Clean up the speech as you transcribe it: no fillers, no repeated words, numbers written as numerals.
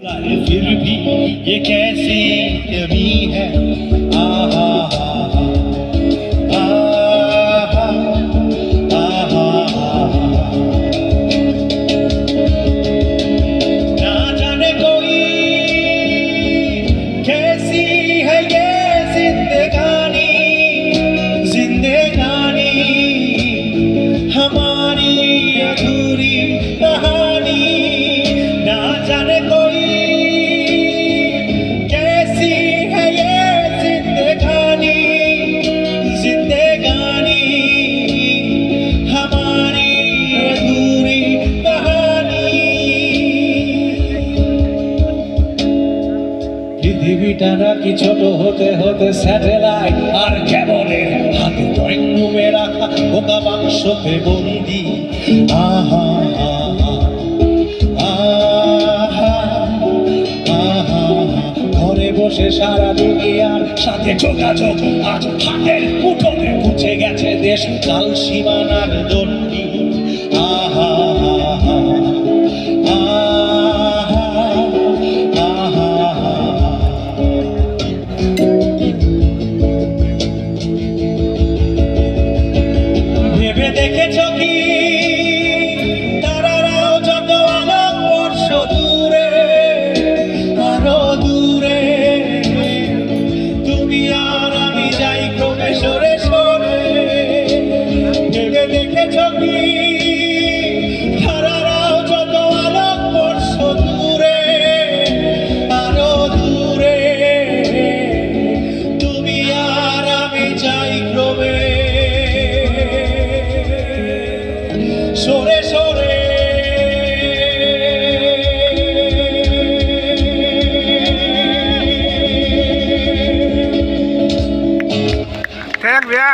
फिर भी ये कैसी कमी है आहा आहा आहा ना जाने कोई कैसी है ये जिंदगानी जिंदगानी हमारी अधूरी कहानी ना जाने कोई कैसी है ये जिंदगानी जिंदगानी हमारी अधूरी कहानी পৃথিবীটা নাকি ছোট হতে হতে স্যাটেলাইট আর কেবলের হাতে ড্রয়িং রুমে রাখা বোকা বাক্সতে বন্দি আহা ঘরে বসে সারা দুনিয়ার সাথে যোগাযোগ আজ হাতের মুঠোতে মুছে গেছে দেশ কাল সীমানার দণ্ডি আহা ভেবে দেখেছ কি তারারাও যত আলোক বর্ষ দূরে আরো দূরে তুমি আর আমি যাই ক্রমে সরে সরে ভেবে দেখেছ কি তারারাও যত আলোক বর্ষ দূরে আরো দূরে তুমি আর আমি যাই ক্রমে সরে সরে Thế anh Vía